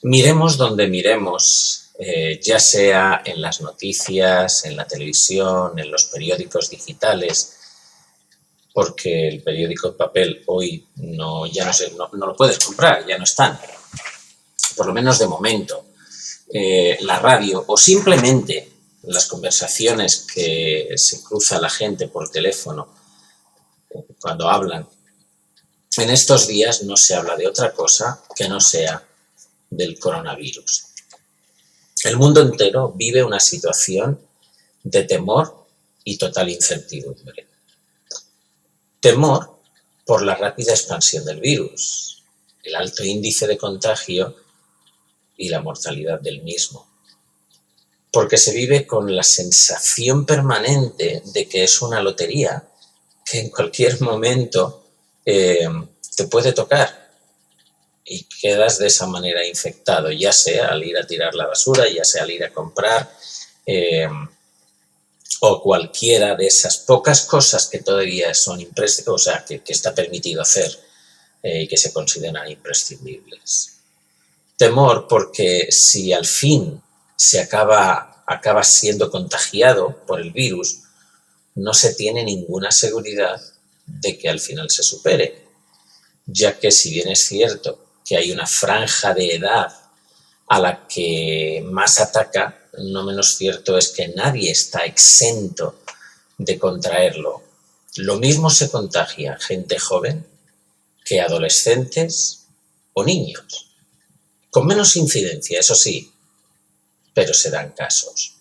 Miremos donde miremos, ya sea en las noticias, en la televisión, en los periódicos digitales, porque el periódico en papel hoy no lo puedes comprar, ya no están, por lo menos de momento. La radio o simplemente las conversaciones que se cruza la gente por teléfono cuando hablan. En estos días no se habla de otra cosa que no sea del coronavirus. El mundo entero vive una situación de temor y total incertidumbre. Temor por la rápida expansión del virus, el alto índice de contagio y la mortalidad del mismo. Porque se vive con la sensación permanente de que es una lotería, que en cualquier momento te puede tocar y quedas de esa manera infectado, ya sea al ir a tirar la basura, ya sea al ir a comprar, o cualquiera de esas pocas cosas que todavía son que está permitido hacer y que se consideran imprescindibles. Temor porque si al fin se acaba siendo contagiado por el virus, no se tiene ninguna seguridad de que al final se supere, ya que si bien es cierto que hay una franja de edad a la que más ataca, no menos cierto es que nadie está exento de contraerlo. Lo mismo se contagia gente joven que adolescentes o niños, con menos incidencia, eso sí, pero se dan casos.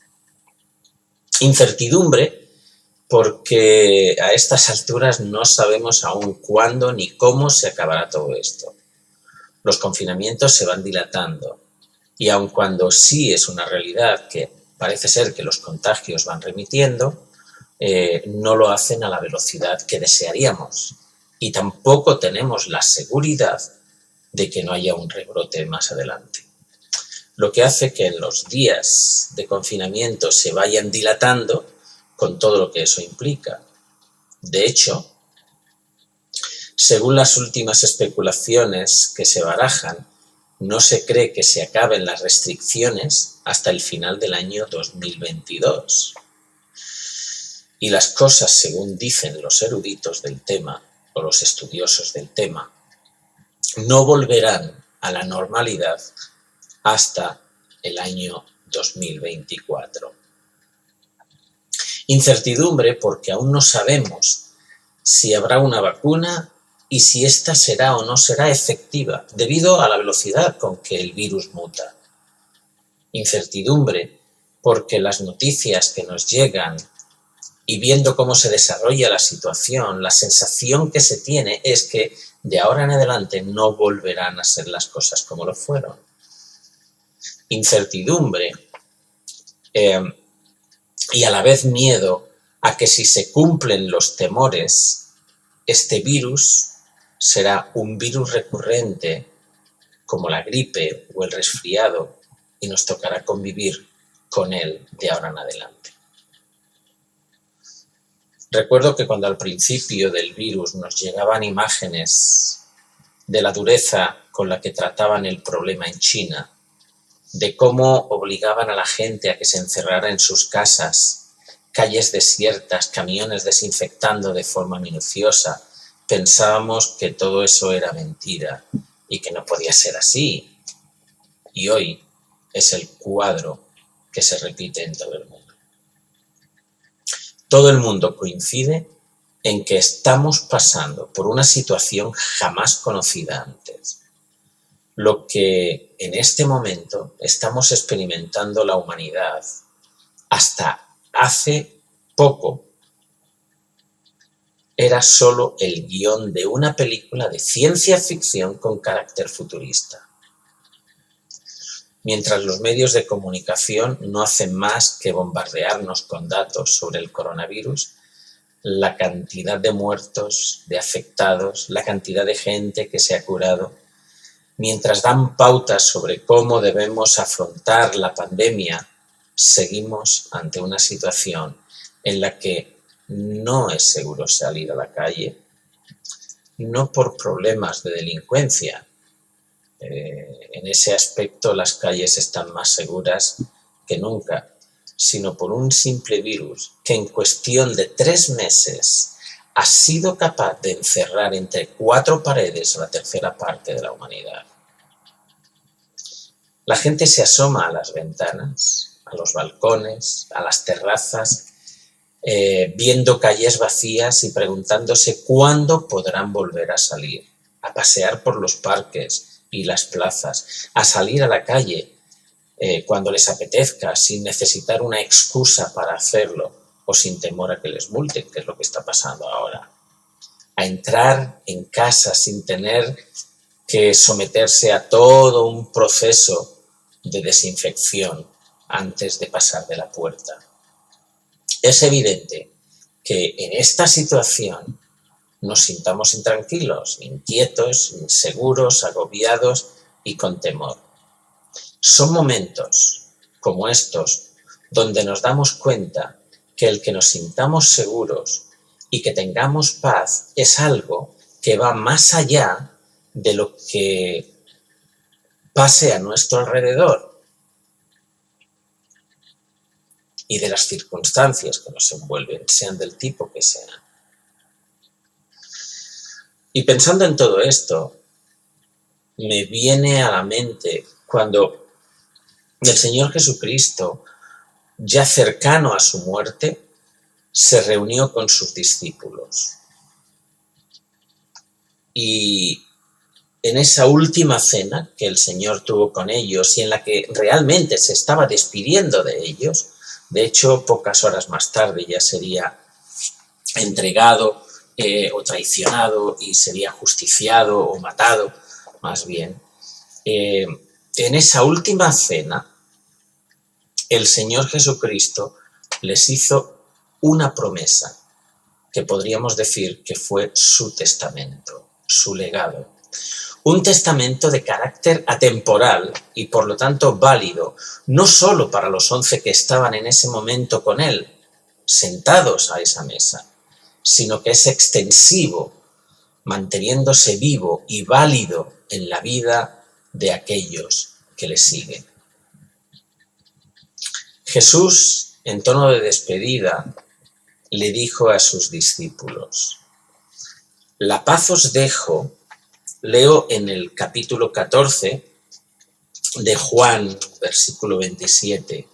Incertidumbre porque a estas alturas no sabemos aún cuándo ni cómo se acabará todo esto. Los confinamientos se van dilatando y aun cuando sí es una realidad que parece ser que los contagios van remitiendo, no lo hacen a la velocidad que desearíamos y tampoco tenemos la seguridad de que no haya un rebrote más adelante. Lo que hace que en los días de confinamiento se vayan dilatando con todo lo que eso implica. De hecho, según las últimas especulaciones que se barajan, no se cree que se acaben las restricciones hasta el final del año 2022. Y las cosas, según dicen los eruditos del tema o los estudiosos del tema, no volverán a la normalidad hasta el año 2024. Incertidumbre porque aún no sabemos si habrá una vacuna y si ésta será o no será efectiva, debido a la velocidad con que el virus muta. Incertidumbre porque las noticias que nos llegan y viendo cómo se desarrolla la situación, la sensación que se tiene es que de ahora en adelante no volverán a ser las cosas como lo fueron. Incertidumbre y a la vez miedo a que si se cumplen los temores, este virus será un virus recurrente como la gripe o el resfriado y nos tocará convivir con él de ahora en adelante. Recuerdo que cuando al principio del virus nos llegaban imágenes de la dureza con la que trataban el problema en China, de cómo obligaban a la gente a que se encerrara en sus casas, calles desiertas, camiones desinfectando de forma minuciosa, pensábamos que todo eso era mentira y que no podía ser así. Y hoy es el cuadro que se repite en todo el mundo. Todo el mundo coincide en que estamos pasando por una situación jamás conocida antes. Lo que en este momento estamos experimentando la humanidad hasta hace poco era solo el guión de una película de ciencia ficción con carácter futurista. Mientras los medios de comunicación no hacen más que bombardearnos con datos sobre el coronavirus, la cantidad de muertos, de afectados, la cantidad de gente que se ha curado, mientras dan pautas sobre cómo debemos afrontar la pandemia, seguimos ante una situación en la que no es seguro salir a la calle, no por problemas de delincuencia, En ese aspecto las calles están más seguras que nunca, sino por un simple virus que en cuestión de 3 meses ha sido capaz de encerrar entre 4 paredes a la tercera parte de la humanidad. La gente se asoma a las ventanas, a los balcones, a las terrazas, viendo calles vacías y preguntándose cuándo podrán volver a salir, a pasear por los parques y las plazas, a salir a la calle cuando les apetezca, sin necesitar una excusa para hacerlo o sin temor a que les multen, que es lo que está pasando ahora. A entrar en casa sin tener que someterse a todo un proceso de desinfección antes de pasar de la puerta. Es evidente que en esta situación nos sintamos intranquilos, inquietos, inseguros, agobiados y con temor. Son momentos como estos donde nos damos cuenta que el que nos sintamos seguros y que tengamos paz es algo que va más allá de lo que pase a nuestro alrededor y de las circunstancias que nos envuelven, sean del tipo que sean. Y pensando en todo esto, me viene a la mente cuando el Señor Jesucristo, ya cercano a su muerte, se reunió con sus discípulos. Y en esa última cena que el Señor tuvo con ellos y en la que realmente se estaba despidiendo de ellos, de hecho, pocas horas más tarde ya sería entregado o traicionado y sería justiciado o matado, más bien. En esa última cena, el Señor Jesucristo les hizo una promesa que podríamos decir que fue su testamento, su legado. Un testamento de carácter atemporal y por lo tanto válido, no solo para los 11 que estaban en ese momento con él, sentados a esa mesa, sino que es extensivo, manteniéndose vivo y válido en la vida de aquellos que le siguen. Jesús, en tono de despedida, le dijo a sus discípulos: la paz os dejo. Leo en el capítulo 14 de Juan, versículo 27.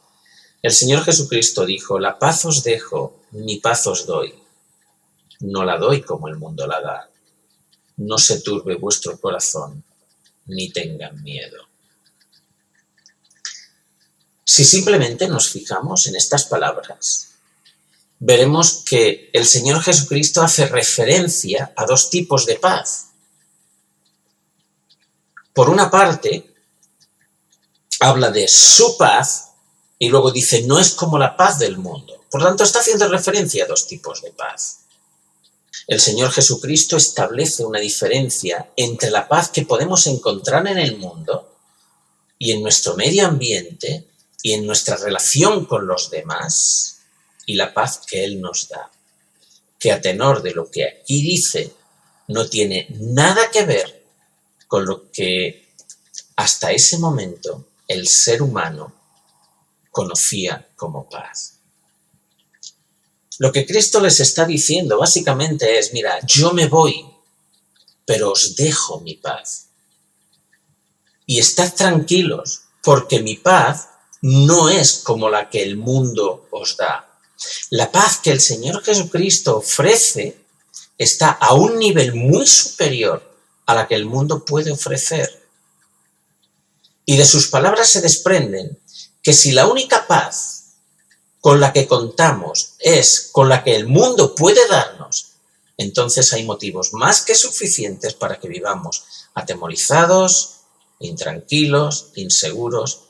El Señor Jesucristo dijo: la paz os dejo, mi paz os doy. No la doy como el mundo la da. No se turbe vuestro corazón, ni tengan miedo. Si simplemente nos fijamos en estas palabras, veremos que el Señor Jesucristo hace referencia a 2 tipos de paz. Por una parte, habla de su paz y luego dice, no es como la paz del mundo. Por lo tanto, está haciendo referencia a 2 tipos de paz. El Señor Jesucristo establece una diferencia entre la paz que podemos encontrar en el mundo y en nuestro medio ambiente y en nuestra relación con los demás y la paz que Él nos da, que a tenor de lo que aquí dice, no tiene nada que ver con lo que hasta ese momento el ser humano conocía como paz. Lo que Cristo les está diciendo básicamente es, mira, yo me voy, pero os dejo mi paz. Y estad tranquilos, porque mi paz no es como la que el mundo os da. La paz que el Señor Jesucristo ofrece está a un nivel muy superior a la que el mundo puede ofrecer. Y de sus palabras se desprenden que si la única paz con la que contamos es con la que el mundo puede darnos, entonces hay motivos más que suficientes para que vivamos atemorizados, intranquilos, inseguros,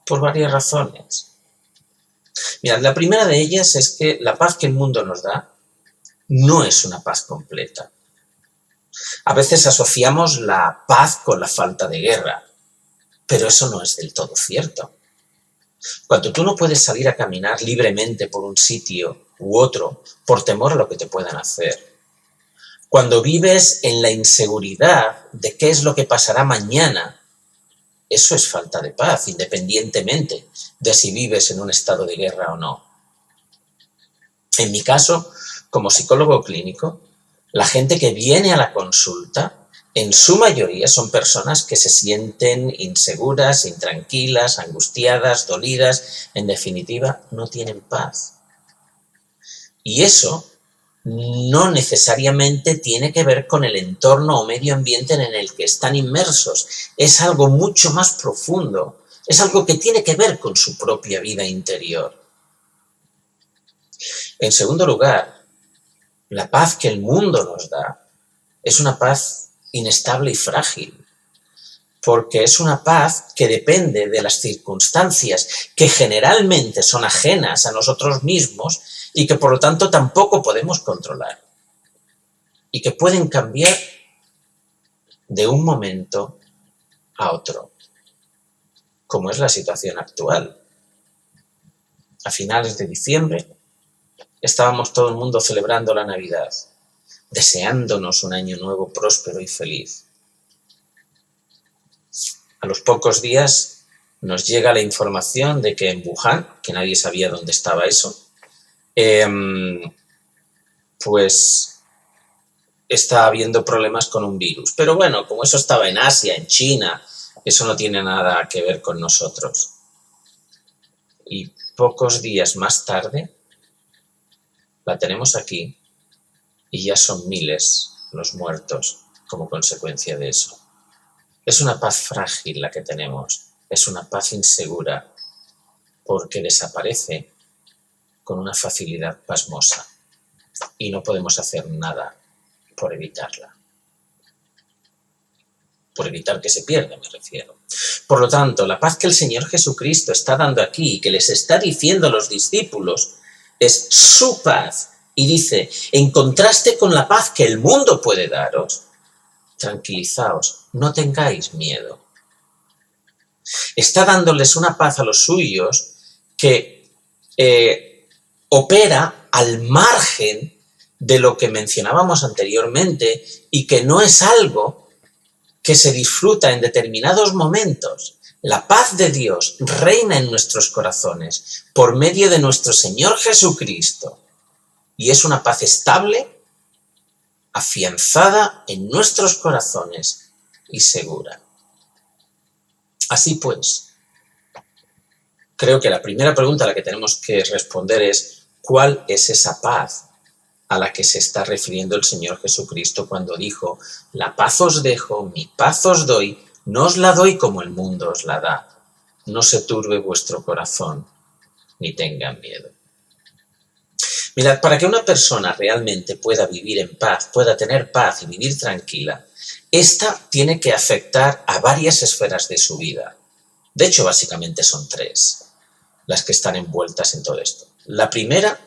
por varias razones. Mirad, la primera de ellas es que la paz que el mundo nos da no es una paz completa. A veces asociamos la paz con la falta de guerra, pero eso no es del todo cierto. Cuando tú no puedes salir a caminar libremente por un sitio u otro por temor a lo que te puedan hacer, cuando vives en la inseguridad de qué es lo que pasará mañana eso es falta de paz, independientemente de si vives en un estado de guerra o no. En mi caso, como psicólogo clínico, la gente que viene a la consulta, en su mayoría son personas que se sienten inseguras, intranquilas, angustiadas, dolidas, en definitiva, no tienen paz. Y eso no necesariamente tiene que ver con el entorno o medio ambiente en el que están inmersos. Es algo mucho más profundo. Es algo que tiene que ver con su propia vida interior. En segundo lugar, la paz que el mundo nos da es una paz inestable y frágil, porque es una paz que depende de las circunstancias que generalmente son ajenas a nosotros mismos y que por lo tanto tampoco podemos controlar y que pueden cambiar de un momento a otro, como es la situación actual. A finales de diciembre estábamos todo el mundo celebrando la Navidad, deseándonos un año nuevo próspero y feliz. A los pocos días nos llega la información de que en Wuhan, que nadie sabía dónde estaba eso, pues está habiendo problemas con un virus. Pero bueno, como eso estaba en Asia, en China, eso no tiene nada que ver con nosotros. Y pocos días más tarde la tenemos aquí y ya son miles los muertos como consecuencia de eso. Es una paz frágil la que tenemos, es una paz insegura, porque desaparece con una facilidad pasmosa y no podemos hacer nada por evitarla. Por evitar que se pierda, me refiero. Por lo tanto, la paz que el Señor Jesucristo está dando aquí y que les está diciendo a los discípulos es su paz. Y dice, en contraste con la paz que el mundo puede daros, tranquilizaos, no tengáis miedo. Está dándoles una paz a los suyos que opera al margen de lo que mencionábamos anteriormente y que no es algo que se disfruta en determinados momentos. La paz de Dios reina en nuestros corazones por medio de nuestro Señor Jesucristo y es una paz estable, afianzada en nuestros corazones y segura. Así pues, creo que la primera pregunta a la que tenemos que responder es ¿cuál es esa paz a la que se está refiriendo el Señor Jesucristo cuando dijo la paz os dejo, mi paz os doy, no os la doy como el mundo os la da, no se turbe vuestro corazón ni tengan miedo? Mirad, para que una persona realmente pueda vivir en paz, pueda tener paz y vivir tranquila, esta tiene que afectar a varias esferas de su vida. De hecho, básicamente son tres las que están envueltas en todo esto. La primera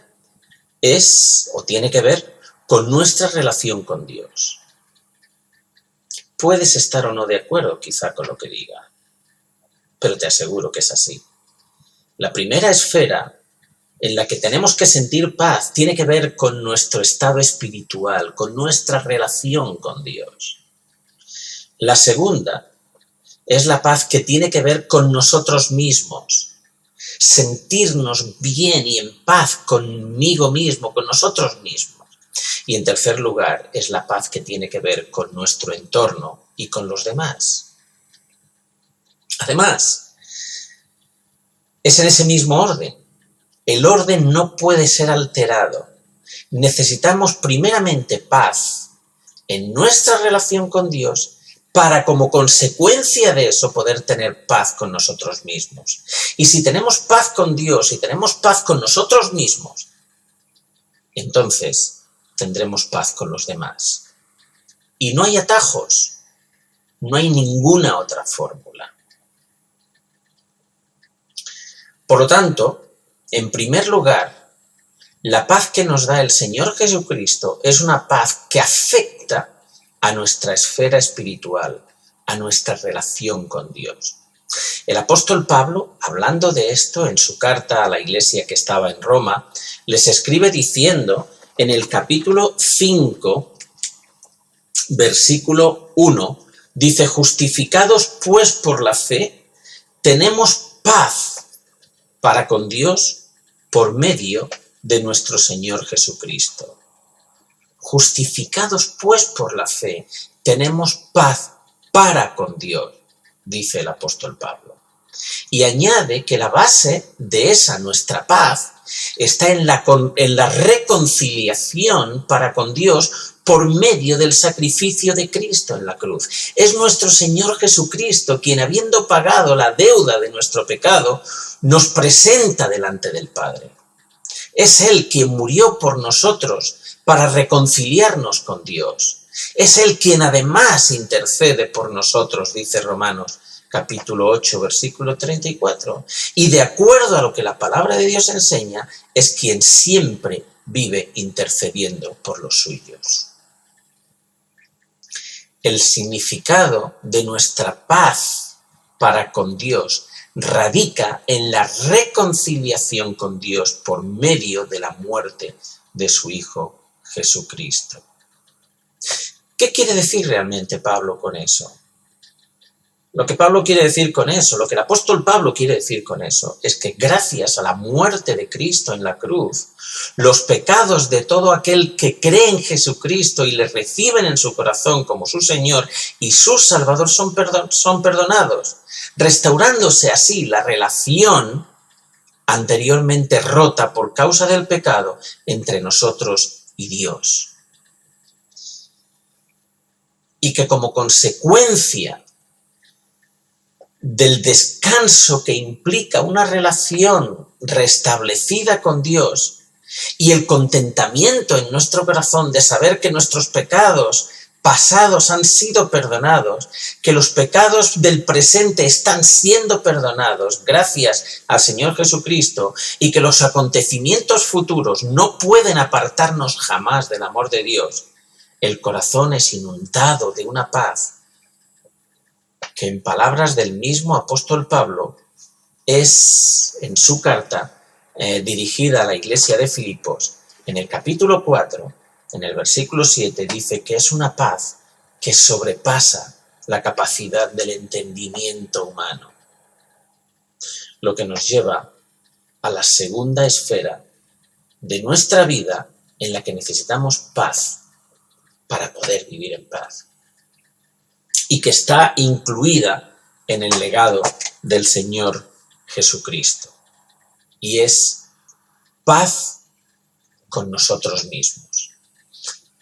es, o tiene que ver, con nuestra relación con Dios. Puedes estar o no de acuerdo quizá con lo que diga, pero te aseguro que es así. La primera esfera en la que tenemos que sentir paz tiene que ver con nuestro estado espiritual, con nuestra relación con Dios. La segunda es la paz que tiene que ver con nosotros mismos, sentirnos bien y en paz conmigo mismo, con nosotros mismos. Y en tercer lugar es la paz que tiene que ver con nuestro entorno y con los demás. Además, es en ese mismo orden. El orden no puede ser alterado. Necesitamos primeramente paz en nuestra relación con Dios para, como consecuencia de eso, poder tener paz con nosotros mismos. Y si tenemos paz con Dios y tenemos paz con nosotros mismos, entonces tendremos paz con los demás. Y no hay atajos, no hay ninguna otra fórmula. Por lo tanto, en primer lugar, la paz que nos da el Señor Jesucristo es una paz que afecta a nuestra esfera espiritual, a nuestra relación con Dios. El apóstol Pablo, hablando de esto en su carta a la iglesia que estaba en Roma, les escribe diciendo en el capítulo 5, versículo 1, Dice, justificados pues por la fe, tenemos paz para con Dios por medio de nuestro Señor Jesucristo. Justificados pues por la fe, tenemos paz para con Dios, dice el apóstol Pablo. Y añade que la base de esa nuestra paz está en la reconciliación para con Dios por medio del sacrificio de Cristo en la cruz. Es nuestro Señor Jesucristo quien, habiendo pagado la deuda de nuestro pecado, nos presenta delante del Padre. Es Él quien murió por nosotros para reconciliarnos con Dios. Es Él quien además intercede por nosotros, dice Romanos capítulo 8, versículo 34. Y de acuerdo a lo que la palabra de Dios enseña, es quien siempre vive intercediendo por los suyos. El significado de nuestra paz para con Dios radica en la reconciliación con Dios por medio de la muerte de su Hijo Jesucristo. ¿Qué quiere decir realmente Pablo con eso? Lo que Pablo quiere decir con eso, lo que el apóstol Pablo quiere decir con eso, es que gracias a la muerte de Cristo en la cruz, los pecados de todo aquel que cree en Jesucristo y le reciben en su corazón como su Señor y su Salvador son perdonados, restaurándose así la relación anteriormente rota por causa del pecado entre nosotros y Dios. Y que como consecuencia del descanso que implica una relación restablecida con Dios y el contentamiento en nuestro corazón de saber que nuestros pecados pasados han sido perdonados, que los pecados del presente están siendo perdonados gracias al Señor Jesucristo y que los acontecimientos futuros no pueden apartarnos jamás del amor de Dios, el corazón es inundado de una paz que, en palabras del mismo apóstol Pablo, es en su carta dirigida a la iglesia de Filipos, en el capítulo 4, en el versículo 7, dice que es una paz que sobrepasa la capacidad del entendimiento humano. Lo que nos lleva a la segunda esfera de nuestra vida en la que necesitamos paz para poder vivir en paz. Y que está incluida en el legado del Señor Jesucristo. Y es paz con nosotros mismos.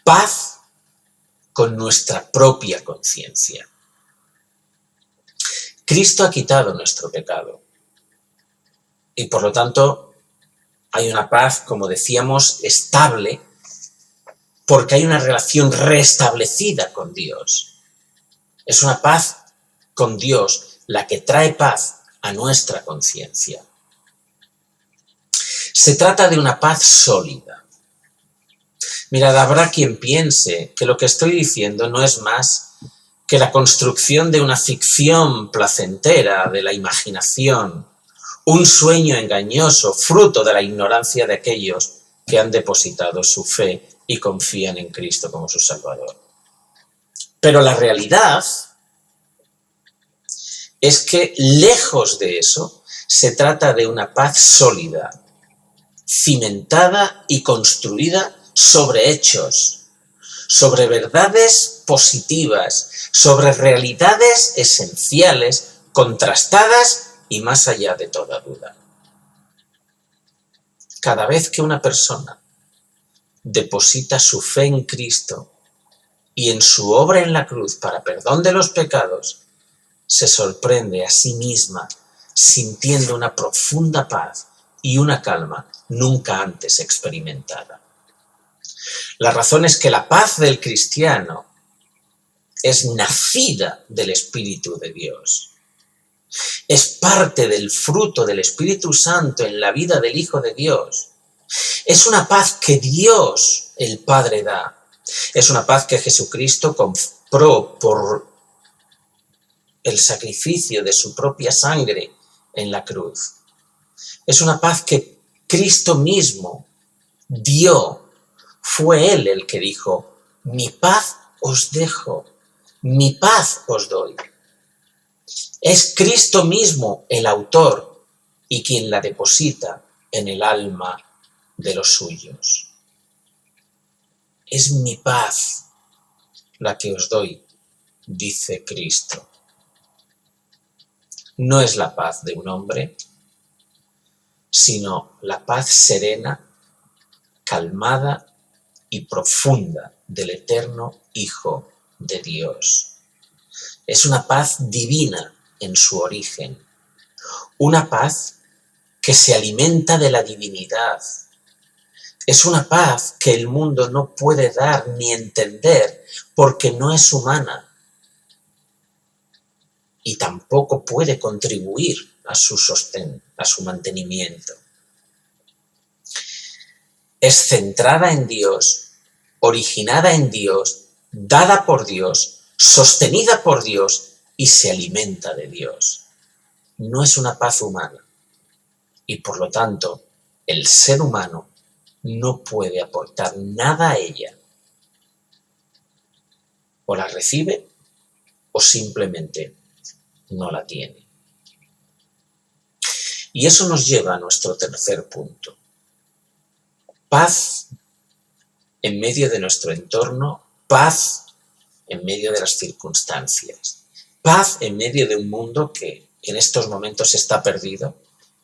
Paz con nuestra propia conciencia. Cristo ha quitado nuestro pecado. Y por lo tanto hay una paz, como decíamos, estable, porque hay una relación restablecida con Dios. Es una paz con Dios la que trae paz a nuestra conciencia. Se trata de una paz sólida. Mirad, habrá quien piense que lo que estoy diciendo no es más que la construcción de una ficción placentera de la imaginación, un sueño engañoso, fruto de la ignorancia de aquellos que han depositado su fe y confían en Cristo como su Salvador. Pero la realidad es que, lejos de eso, se trata de una paz sólida, cimentada y construida sobre hechos, sobre verdades positivas, sobre realidades esenciales, contrastadas y más allá de toda duda. Cada vez que una persona deposita su fe en Cristo y en su obra en la cruz para perdón de los pecados, se sorprende a sí misma sintiendo una profunda paz y una calma nunca antes experimentada. La razón es que la paz del cristiano es nacida del Espíritu de Dios. Es parte del fruto del Espíritu Santo en la vida del Hijo de Dios. Es una paz que Dios, el Padre, da. Es una paz que Jesucristo compró por el sacrificio de su propia sangre en la cruz. Es una paz que Cristo mismo dio. Fue Él el que dijo: mi paz os dejo, Mi paz os doy. Es Cristo mismo el autor y quien la deposita en el alma de los suyos. Es mi paz la que os doy, dice Cristo. No es la paz de un hombre, sino la paz serena, calmada y profunda del eterno Hijo de Dios. Es una paz divina en su origen, una paz que se alimenta de la divinidad. Es una paz que el mundo no puede dar ni entender porque no es humana y tampoco puede contribuir a su sostén, a su mantenimiento. Es centrada en Dios, originada en Dios, dada por Dios, sostenida por Dios y se alimenta de Dios. No es una paz humana y por lo tanto el ser humano no puede aportar nada a ella. O la recibe o simplemente no la tiene. Y eso nos lleva a nuestro tercer punto. Paz en medio de nuestro entorno, paz en medio de las circunstancias, paz en medio de un mundo que en estos momentos está perdido,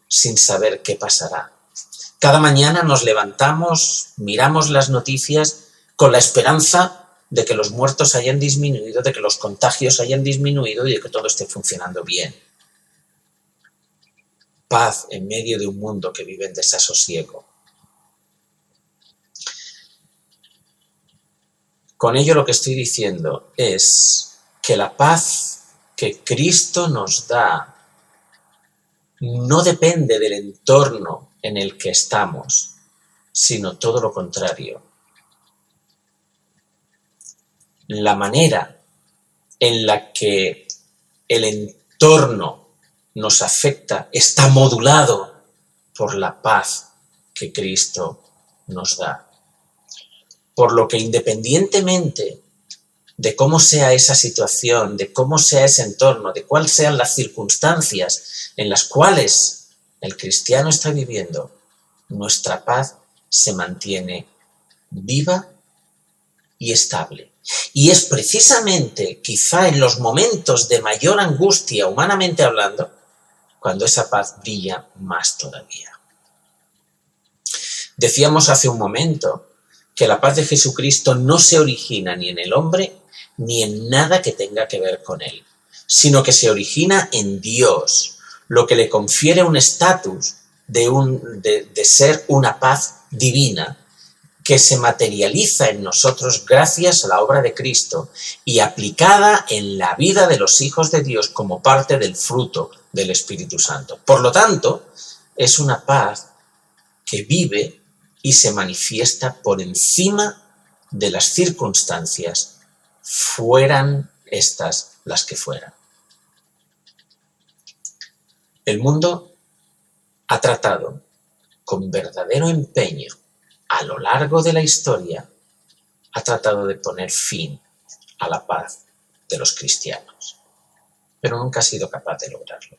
sin saber qué pasará. Cada mañana nos levantamos, miramos las noticias con la esperanza de que los muertos hayan disminuido, de que los contagios hayan disminuido y de que todo esté funcionando bien. Paz en medio de un mundo que vive en desasosiego. Con ello lo que estoy diciendo es que la paz que Cristo nos da no depende del entorno en el que estamos, sino todo lo contrario. La manera en la que el entorno nos afecta está modulado por la paz que Cristo nos da. Por lo que independientemente de cómo sea esa situación, de cómo sea ese entorno, de cuáles sean las circunstancias en las cuales el cristiano está viviendo, nuestra paz se mantiene viva y estable. Y es precisamente, quizá en los momentos de mayor angustia, humanamente hablando, cuando esa paz brilla más todavía. Decíamos hace un momento que la paz de Jesucristo no se origina ni en el hombre ni en nada que tenga que ver con él, sino que se origina en Dios, lo que le confiere un estatus de ser una paz divina que se materializa en nosotros gracias a la obra de Cristo y aplicada en la vida de los hijos de Dios como parte del fruto del Espíritu Santo. Por lo tanto, es una paz que vive y se manifiesta por encima de las circunstancias, fueran estas las que fueran. El mundo ha tratado con verdadero empeño a lo largo de la historia, ha tratado de poner fin a la paz de los cristianos, pero nunca ha sido capaz de lograrlo.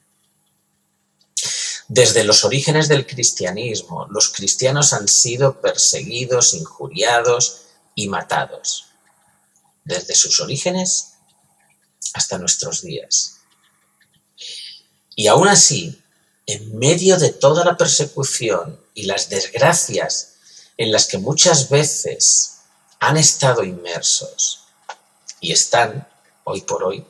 Desde los orígenes del cristianismo, los cristianos han sido perseguidos, injuriados y matados. Desde sus orígenes hasta nuestros días. Y aún así, en medio de toda la persecución y las desgracias en las que muchas veces han estado inmersos y están, hoy por hoy,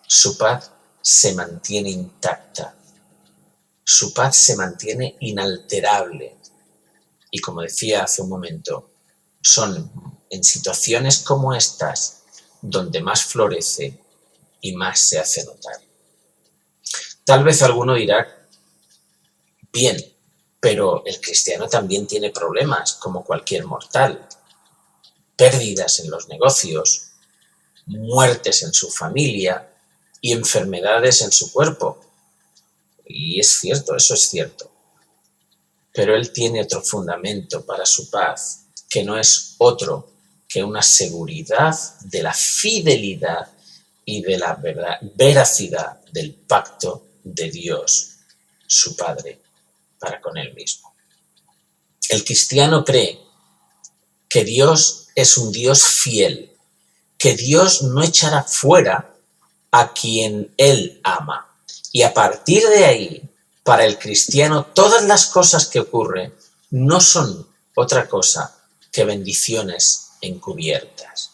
su paz se mantiene intacta. Su paz se mantiene inalterable. Y como decía hace un momento, son en situaciones como estas donde más florece y más se hace notar. Tal vez alguno dirá, bien, pero el cristiano también tiene problemas como cualquier mortal. Pérdidas en los negocios, muertes en su familia y enfermedades en su cuerpo. Y es cierto, eso es cierto. Pero él tiene otro fundamento para su paz, que no es otro que una seguridad de la fidelidad y de la veracidad del pacto de Dios, su Padre, para con él mismo. El cristiano cree que Dios es un Dios fiel, que Dios no echará fuera a quien él ama. Y a partir de ahí, para el cristiano, todas las cosas que ocurren no son otra cosa que bendiciones encubiertas.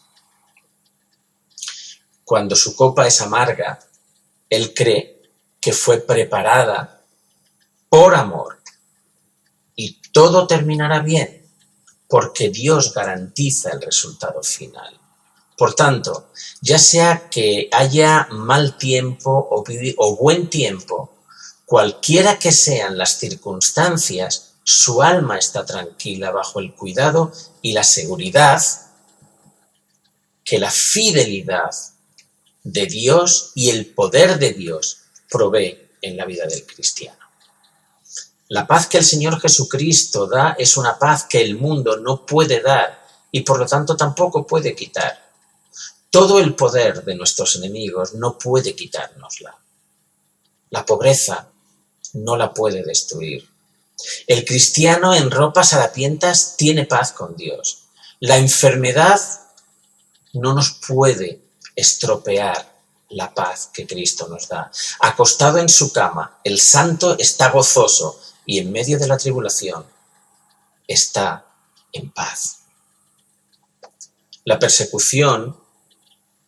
Cuando su copa es amarga, él cree que fue preparada por amor y todo terminará bien porque Dios garantiza el resultado final. Por tanto, ya sea que haya mal tiempo o buen tiempo, cualquiera que sean las circunstancias, su alma está tranquila bajo el cuidado y la seguridad que la fidelidad de Dios y el poder de Dios provee en la vida del cristiano. La paz que el Señor Jesucristo da es una paz que el mundo no puede dar y por lo tanto tampoco puede quitar. Todo el poder de nuestros enemigos no puede quitárnosla. La pobreza no la puede destruir. El cristiano en ropas harapientas tiene paz con Dios. La enfermedad no nos puede estropear la paz que Cristo nos da. Acostado en su cama, el santo está gozoso y en medio de la tribulación está en paz. La persecución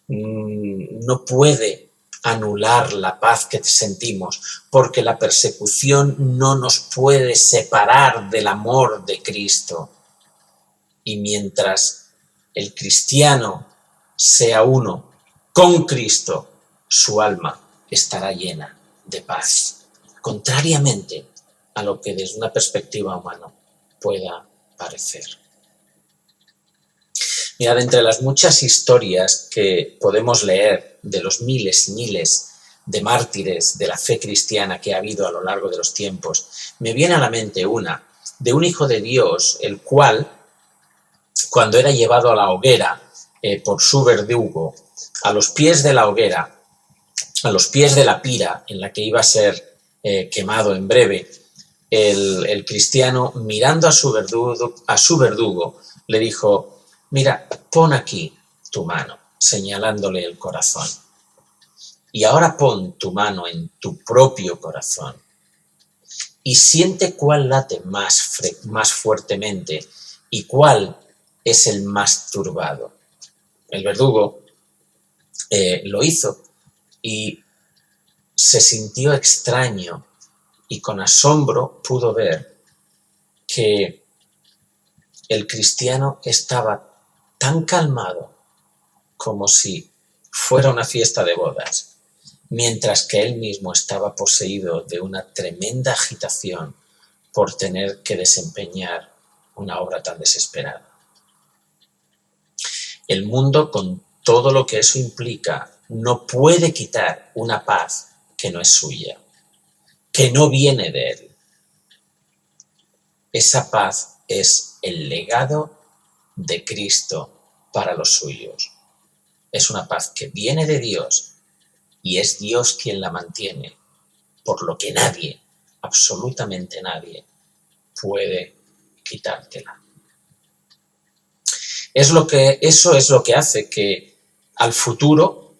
no puede anular la paz que sentimos, porque la persecución no nos puede separar del amor de Cristo. Y mientras el cristiano sea uno con Cristo, su alma estará llena de paz, contrariamente a lo que desde una perspectiva humana pueda parecer. Mirad, entre las muchas historias que podemos leer de los miles y miles de mártires de la fe cristiana que ha habido a lo largo de los tiempos, me viene a la mente una de un hijo de Dios, el cual, cuando era llevado a la hoguera por su verdugo, a los pies de la hoguera, a los pies de la pira en la que iba a ser quemado en breve, el cristiano, mirando a su verdugo, le dijo: mira, pon aquí tu mano, señalándole el corazón. Y ahora pon tu mano en tu propio corazón y siente cuál late más fuertemente y cuál es el más turbado. El verdugo lo hizo y se sintió extraño y con asombro pudo ver que el cristiano estaba tan calmado como si fuera una fiesta de bodas, mientras que él mismo estaba poseído de una tremenda agitación por tener que desempeñar una obra tan desesperada. El mundo, con todo lo que eso implica, no puede quitar una paz que no es suya, que no viene de él. Esa paz es el legado de Cristo para los suyos. Es una paz que viene de Dios y es Dios quien la mantiene, por lo que nadie, absolutamente nadie, puede quitártela. Eso es lo que hace que al futuro,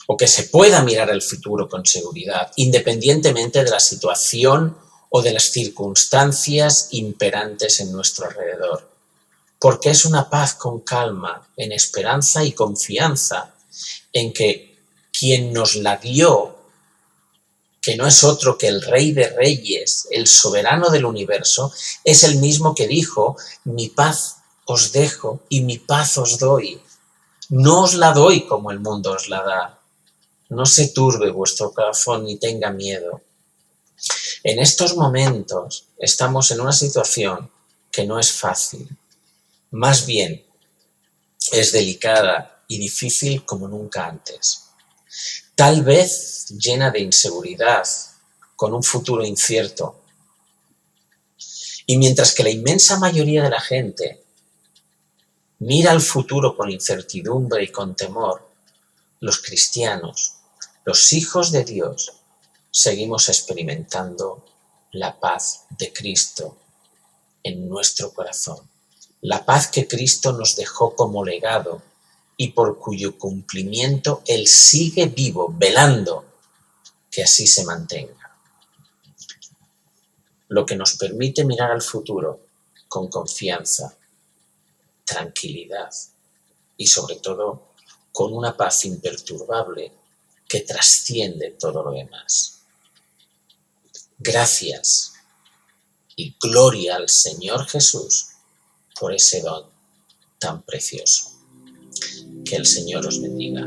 o que se pueda mirar al futuro con seguridad, independientemente de la situación o de las circunstancias imperantes en nuestro alrededor. Porque es una paz con calma, en esperanza y confianza en que quien nos la dio, que no es otro que el Rey de Reyes, el soberano del universo, es el mismo que dijo: mi paz os dejo y mi paz os doy. No os la doy como el mundo os la da. No se turbe vuestro corazón ni tenga miedo. En estos momentos estamos en una situación que no es fácil. Más bien, es delicada y difícil como nunca antes. Tal vez llena de inseguridad, con un futuro incierto. Y mientras que la inmensa mayoría de la gente mira al futuro con incertidumbre y con temor, los cristianos, los hijos de Dios, seguimos experimentando la paz de Cristo en nuestro corazón. La paz que Cristo nos dejó como legado y por cuyo cumplimiento Él sigue vivo, velando que así se mantenga. Lo que nos permite mirar al futuro con confianza, tranquilidad y sobre todo con una paz imperturbable que trasciende todo lo demás. Gracias y gloria al Señor Jesús por ese don tan precioso. Que el Señor os bendiga.